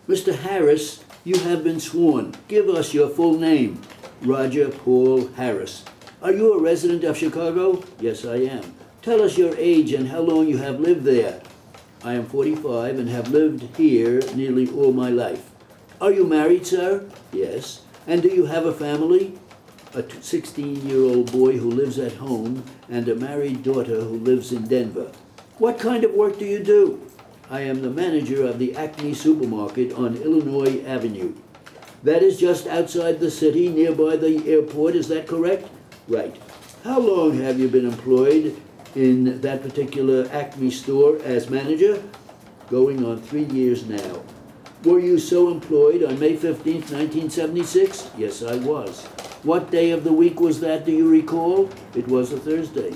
Mr. Harris, you have been sworn. Give us your full name. Roger Paul Harris. Are you a resident of Chicago? Yes, I am. Tell us your age and how long you have lived there. I am 45 and have lived here nearly all my life. Are you married, sir? Yes. And do you have a family? A 16-year-old boy who lives at home and a married daughter who lives in Denver. What kind of work do you do? I am the manager of the Acme Supermarket on Illinois Avenue. That is just outside the city, nearby the airport, is that correct? Right. How long have you been employed in that particular Acme store as manager? Going on 3 years now. Were you so employed on May 15th, 1976? Yes, I was. What day of the week was that, do you recall? It was a Thursday.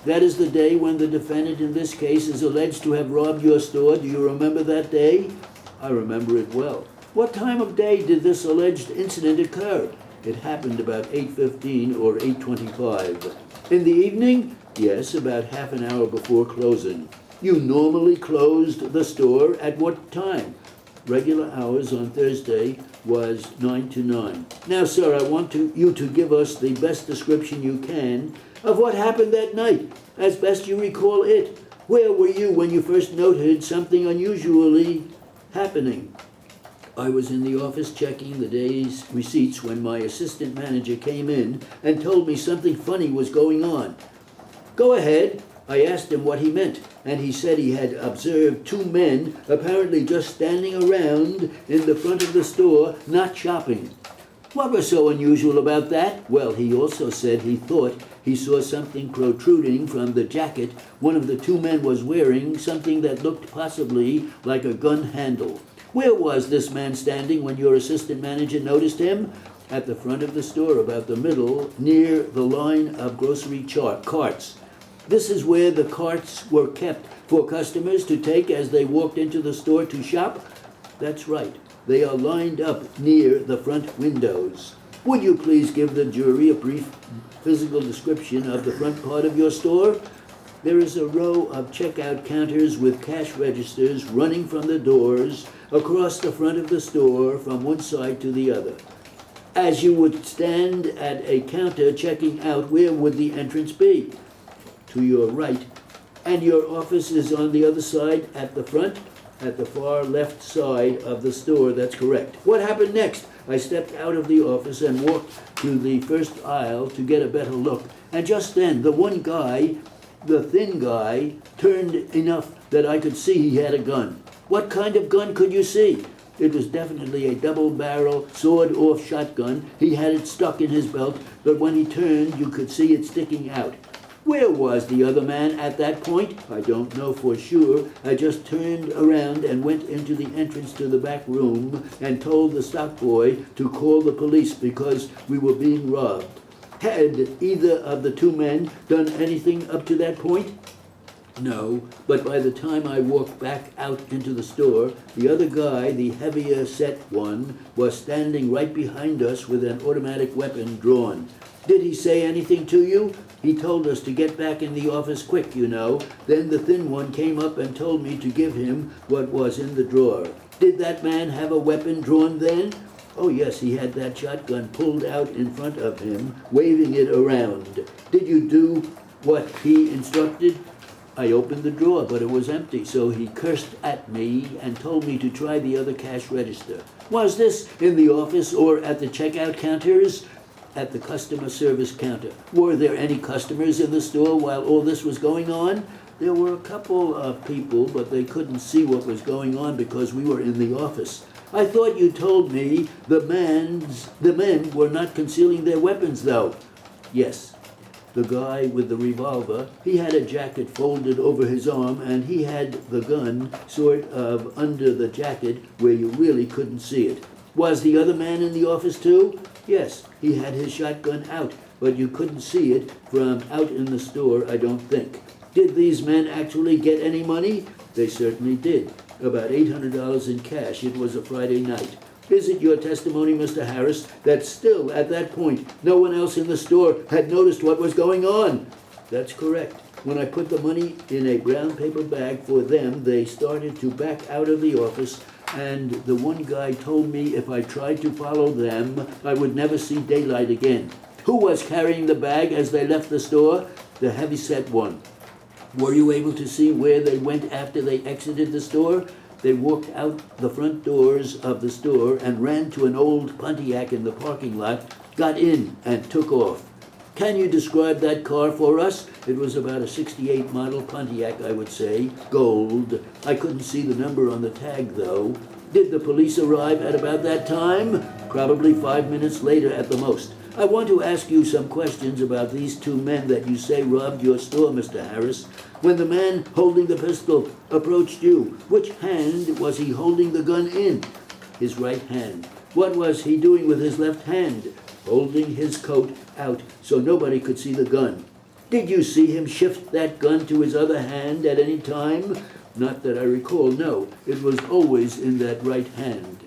That is the day when the defendant in this case is alleged to have robbed your store. Do you remember that day? I remember it well. What time of day did this alleged incident occur? It happened about 8:15 or 8:25. In the evening? Yes, about half an hour before closing. You normally closed the store at what time? Regular hours on Thursday was 9 to 9. Now, sir, I want you to give us the best description you can of what happened that night, as best you recall it. Where were you when you first noted something unusually happening? I was in the office checking the day's receipts when my assistant manager came in and told me something funny was going on. Go ahead. I asked him what he meant, and he said he had observed two men apparently just standing around in the front of the store, not shopping. What was so unusual about that? Well, he also said he thought he saw something protruding from the jacket one of the two men was wearing, something that looked possibly like a gun handle. Where was this man standing when your assistant manager noticed him? At the front of the store, about the middle, near the line of grocery carts. This is where the carts were kept for customers to take as they walked into the store to shop? That's right. They are lined up near the front windows. Would you please give the jury a brief physical description of the front part of your store? There is a row of checkout counters with cash registers running from the doors across the front of the store from one side to the other. As you would stand at a counter checking out, where would the entrance be? To your right. And your office is on the other side at the front? At the far left side of the store, that's correct. What happened next? I stepped out of the office and walked to the first aisle to get a better look. And just then, the one guy, the thin guy, turned enough that I could see he had a gun. What kind of gun could you see? It was definitely a double-barrel, sawed-off shotgun. He had it stuck in his belt, but when he turned, you could see it sticking out. Where was the other man at that point? I don't know for sure. I just turned around and went into the entrance to the back room and told the stock boy to call the police because we were being robbed. Had either of the two men done anything up to that point? No, but by the time I walked back out into the store, the other guy, the heavier set one, was standing right behind us with an automatic weapon drawn. Did he say anything to you? He told us to get back in the office quick, you know. Then the thin one came up and told me to give him what was in the drawer. Did that man have a weapon drawn then? Oh yes, he had that shotgun pulled out in front of him, waving it around. Did you do what he instructed? I opened the drawer, but it was empty, so he cursed at me and told me to try the other cash register. Was this in the office or at the checkout counters? At the customer service counter. Were there any customers in the store while all this was going on? There were a couple of people, but they couldn't see what was going on because we were in the office. I thought you told me the men were not concealing their weapons, though. Yes. The guy with the revolver, he had a jacket folded over his arm, and he had the gun sort of under the jacket where you really couldn't see it. Was the other man in the office too? Yes, he had his shotgun out, but you couldn't see it from out in the store, I don't think. Did these men actually get any money? They certainly did. About $800 in cash. It was a Friday night. Is it your testimony, Mr. Harris, that still at that point no one else in the store had noticed what was going on? That's correct. When I put the money in a brown paper bag for them, they started to back out of the office, and the one guy told me if I tried to follow them, I would never see daylight again. Who was carrying the bag as they left the store? The heavyset one. Were you able to see where they went after they exited the store? They walked out the front doors of the store and ran to an old Pontiac in the parking lot, got in, and took off. Can you describe that car for us? It was about a 68 model Pontiac, I would say, gold. I couldn't see the number on the tag, though. Did the police arrive at about that time? Probably 5 minutes later at the most. I want to ask you some questions about these two men that you say robbed your store, Mr. Harris. When the man holding the pistol approached you, which hand was he holding the gun in? His right hand. What was he doing with his left hand? Holding his coat out so nobody could see the gun. Did you see him shift that gun to his other hand at any time? Not that I recall, no. It was always in that right hand.